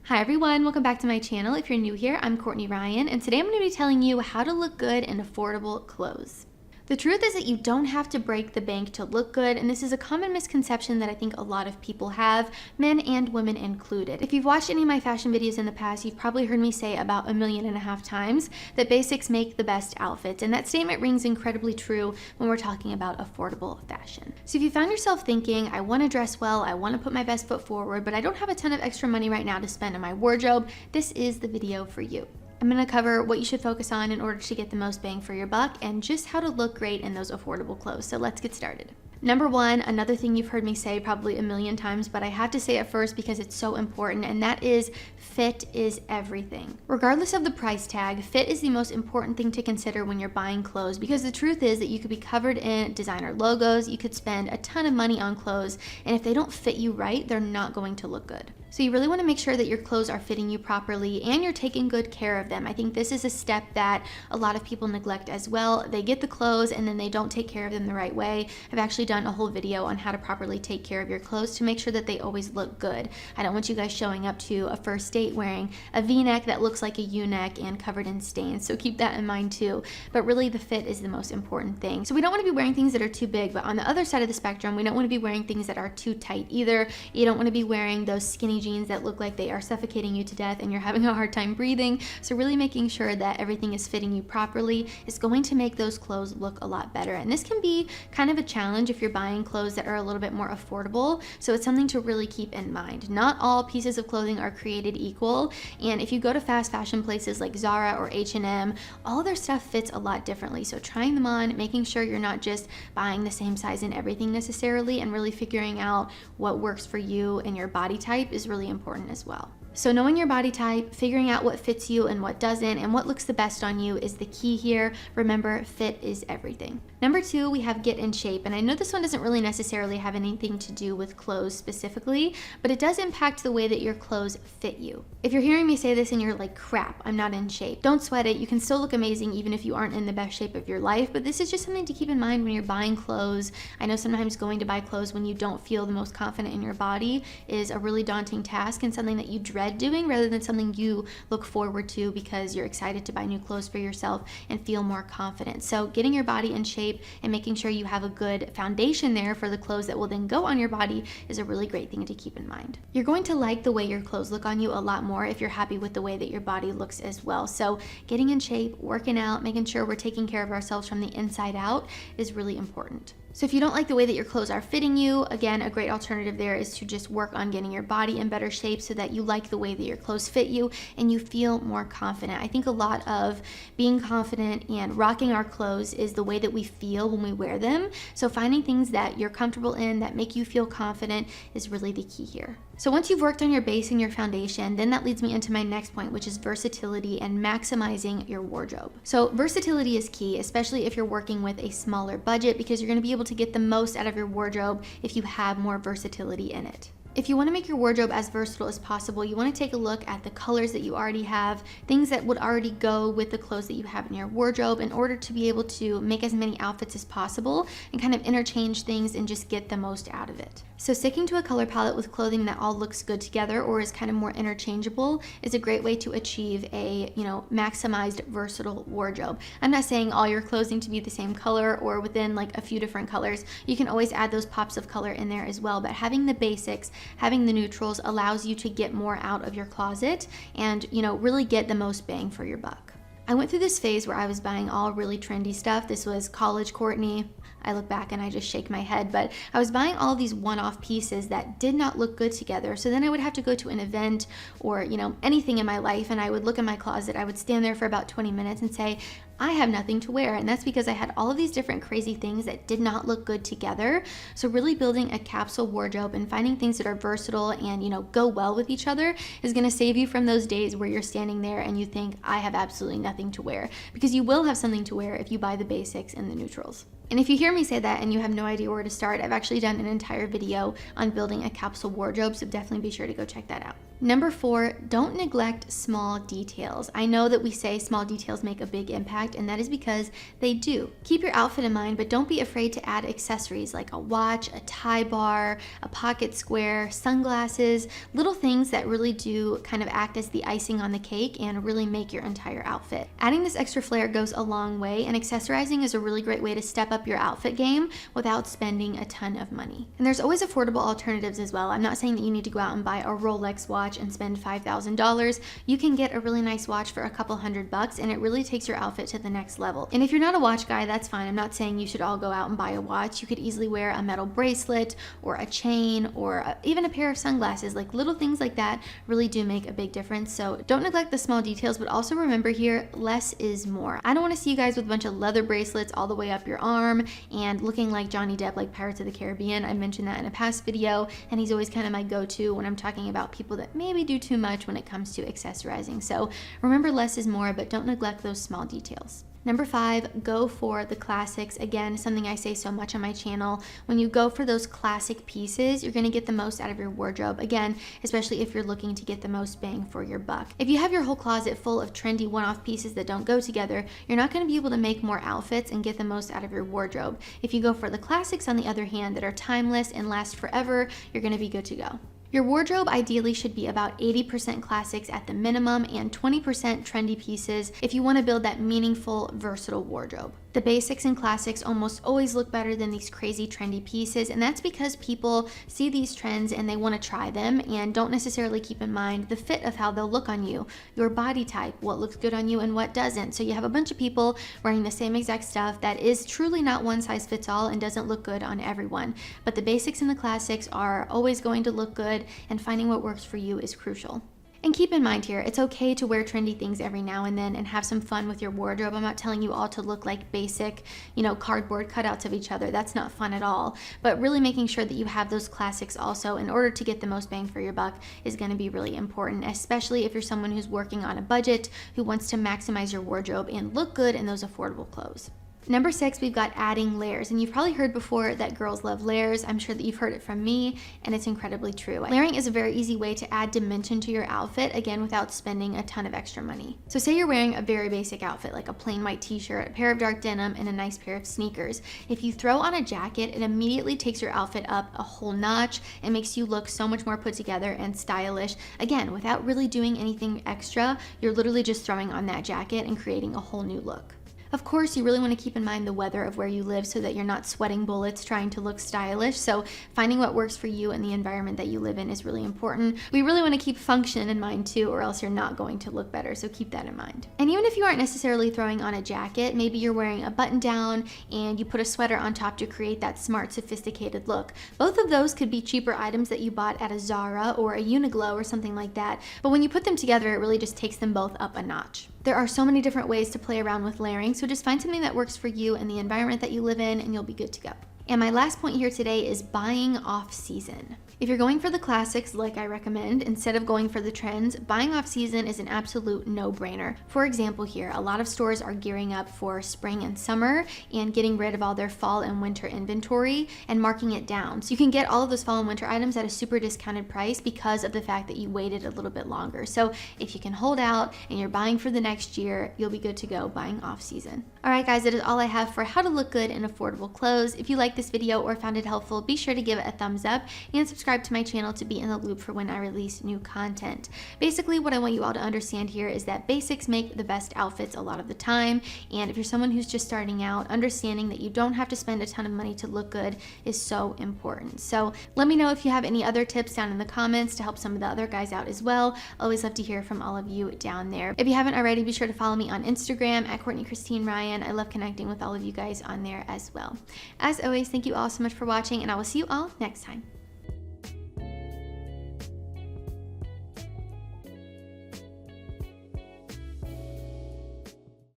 Hi everyone, welcome back to my channel. If you're new here, I'm Courtney Ryan, and today I'm going to be telling you how to look good in affordable clothes. The truth is that you don't have to break the bank to look good, and this is a common misconception that I think a lot of people have, men and women included. If you've watched any of my fashion videos in the past, you've probably heard me say about 1.5 million times that basics make the best outfits, and that statement rings incredibly true when we're talking about affordable fashion. So if you found yourself thinking, I want to dress well, I want to put my best foot forward, but I don't have a ton of extra money right now to spend on my wardrobe, this is the video for you. I'm going to cover what you should focus on in order to get the most bang for your buck and just how to look great in those affordable clothes. So let's get started. Number one, another thing you've heard me say probably 1 million times, but I have to say it first because it's so important, and that is fit is everything. Regardless of the price tag, fit is the most important thing to consider when you're buying clothes, because the truth is that you could be covered in designer logos, you could spend a ton of money on clothes, and if they don't fit you right, they're not going to look good. So you really want to make sure that your clothes are fitting you properly and you're taking good care of them. I think this is a step that a lot of people neglect as well. They get the clothes and then they don't take care of them the right way. I've actually done a whole video on how to properly take care of your clothes to make sure that they always look good. I don't want you guys showing up to a first date wearing a V-neck that looks like a U-neck and covered in stains. So keep that in mind too. But really the fit is the most important thing. So we don't want to be wearing things that are too big, but on the other side of the spectrum, we don't want to be wearing things that are too tight either. You don't want to be wearing those skinny jeans that look like they are suffocating you to death and you're having a hard time breathing. So really making sure that everything is fitting you properly is going to make those clothes look a lot better. And this can be kind of a challenge if you're buying clothes that are a little bit more affordable. So it's something to really keep in mind. Not all pieces of clothing are created equal. And if you go to fast fashion places like Zara or H&M, all of their stuff fits a lot differently. So trying them on, making sure you're not just buying the same size in everything necessarily, and really figuring out what works for you and your body type is really important as well. So knowing your body type, figuring out what fits you and what doesn't, and what looks the best on you is the key here. Remember, fit is everything. Number two, we have get in shape. And I know this one doesn't really necessarily have anything to do with clothes specifically, but it does impact the way that your clothes fit you. If you're hearing me say this and you're like, crap, I'm not in shape, don't sweat it. You can still look amazing even if you aren't in the best shape of your life, but this is just something to keep in mind when you're buying clothes. I know sometimes going to buy clothes when you don't feel the most confident in your body is a really daunting task and something that you dread doing rather than something you look forward to because you're excited to buy new clothes for yourself and feel more confident. So getting your body in shape and making sure you have a good foundation there for the clothes that will then go on your body is a really great thing to keep in mind. You're going to like the way your clothes look on you a lot more if you're happy with the way that your body looks as well. So getting in shape, working out, making sure we're taking care of ourselves from the inside out is really important. So if you don't like the way that your clothes are fitting you, again, a great alternative there is to just work on getting your body in better shape so that you like the way that your clothes fit you and you feel more confident. I think a lot of being confident and rocking our clothes is the way that we feel when we wear them. So finding things that you're comfortable in that make you feel confident is really the key here. So once you've worked on your base and your foundation, then that leads me into my next point, which is versatility and maximizing your wardrobe. So versatility is key, especially if you're working with a smaller budget, because you're going to be able to get the most out of your wardrobe if you have more versatility in it. If you want to make your wardrobe as versatile as possible, you want to take a look at the colors that you already have, things that would already go with the clothes that you have in your wardrobe in order to be able to make as many outfits as possible and kind of interchange things and just get the most out of it. So sticking to a color palette with clothing that all looks good together or is kind of more interchangeable is a great way to achieve a, maximized versatile wardrobe. I'm not saying all your clothes need to be the same color or within like a few different colors. You can always add those pops of color in there as well, but having the basics, having the neutrals allows you to get more out of your closet and, really get the most bang for your buck. I went through this phase where I was buying all really trendy stuff. This was college Courtney. I look back and I just shake my head, but I was buying all these one-off pieces that did not look good together. So then I would have to go to an event or, anything in my life, and I would look in my closet. I would stand there for about 20 minutes and say, I have nothing to wear. And that's because I had all of these different crazy things that did not look good together. So really building a capsule wardrobe and finding things that are versatile and, go well with each other is gonna save you from those days where you're standing there and you think, I have absolutely nothing to wear. Because you will have something to wear if you buy the basics and the neutrals. And if you hear me say that and you have no idea where to start, I've actually done an entire video on building a capsule wardrobe, so definitely be sure to go check that out. Number 4, don't neglect small details. I know that we say small details make a big impact, and that is because they do. Keep your outfit in mind, but don't be afraid to add accessories like a watch, a tie bar, a pocket square, sunglasses, little things that really do kind of act as the icing on the cake and really make your entire outfit. Adding this extra flair goes a long way, and accessorizing is a really great way to step up your outfit game without spending a ton of money. And there's always affordable alternatives as well. I'm not saying that you need to go out and buy a Rolex watch and spend $5,000. You can get a really nice watch for a couple $100 and it really takes your outfit to the next level. And if you're not a watch guy, that's fine. I'm not saying you should all go out and buy a watch. You could easily wear a metal bracelet or a chain or even a pair of sunglasses. Like little things like that really do make a big difference. So don't neglect the small details, but also remember here, less is more. I don't want to see you guys with a bunch of leather bracelets all the way up your arm and looking like Johnny Depp, like Pirates of the Caribbean. I mentioned that in a past video, and he's always kind of my go-to when I'm talking about people that maybe do too much when it comes to accessorizing. So remember, less is more, but don't neglect those small details. Number 5, go for the classics. Again, something I say so much on my channel. When you go for those classic pieces, you're gonna get the most out of your wardrobe. Again, especially if you're looking to get the most bang for your buck. If you have your whole closet full of trendy one-off pieces that don't go together, you're not gonna be able to make more outfits and get the most out of your wardrobe. If you go for the classics, on the other hand, that are timeless and last forever, you're gonna be good to go. Your wardrobe ideally should be about 80% classics at the minimum and 20% trendy pieces if you want to build that meaningful, versatile wardrobe. The basics and classics almost always look better than these crazy trendy pieces, and that's because people see these trends and they want to try them and don't necessarily keep in mind the fit of how they'll look on you, your body type, what looks good on you and what doesn't. So you have a bunch of people wearing the same exact stuff that is truly not one size fits all and doesn't look good on everyone. But the basics and the classics are always going to look good, and finding what works for you is crucial. And keep in mind here, it's okay to wear trendy things every now and then and have some fun with your wardrobe. I'm not telling you all to look like basic, cardboard cutouts of each other. That's not fun at all. But really making sure that you have those classics also in order to get the most bang for your buck is going to be really important, especially if you're someone who's working on a budget, who wants to maximize your wardrobe and look good in those affordable clothes. Number 6, we've got adding layers, and you've probably heard before that girls love layers. I'm sure that you've heard it from me, and it's incredibly true. Layering is a very easy way to add dimension to your outfit, again, without spending a ton of extra money. So say you're wearing a very basic outfit, like a plain white t-shirt, a pair of dark denim, and a nice pair of sneakers. If you throw on a jacket, it immediately takes your outfit up a whole notch and makes you look so much more put together and stylish. Again, without really doing anything extra, you're literally just throwing on that jacket and creating a whole new look. Of course, you really want to keep in mind the weather of where you live so that you're not sweating bullets trying to look stylish. So finding what works for you and the environment that you live in is really important. We really want to keep function in mind too, or else you're not going to look better. So keep that in mind. And even if you aren't necessarily throwing on a jacket, maybe you're wearing a button down and you put a sweater on top to create that smart, sophisticated look. Both of those could be cheaper items that you bought at a Zara or a Uniqlo or something like that. But when you put them together, it really just takes them both up a notch. There are so many different ways to play around with layering, so just find something that works for you and the environment that you live in, and you'll be good to go. And my last point here today is buying off season. If you're going for the classics, like I recommend, instead of going for the trends, buying off season is an absolute no-brainer. For example here, a lot of stores are gearing up for spring and summer and getting rid of all their fall and winter inventory and marking it down. So you can get all of those fall and winter items at a super discounted price because of the fact that you waited a little bit longer. So if you can hold out and you're buying for the next year, you'll be good to go buying off season. All right, guys, that is all I have for how to look good in affordable clothes. If you like this video or found it helpful, be sure to give it a thumbs up and subscribe to my channel to be in the loop for when I release new content. Basically, what I want you all to understand here is that basics make the best outfits a lot of the time, and if you're someone who's just starting out, understanding that you don't have to spend a ton of money to look good is so important. So let me know if you have any other tips down in the comments to help some of the other guys out as well. Always love to hear from all of you down there. If you haven't already, be sure to follow me on Instagram at Courtney Christine Ryan. I love connecting with all of you guys on there as well. As always, thank you all so much for watching, and I will see you all next time.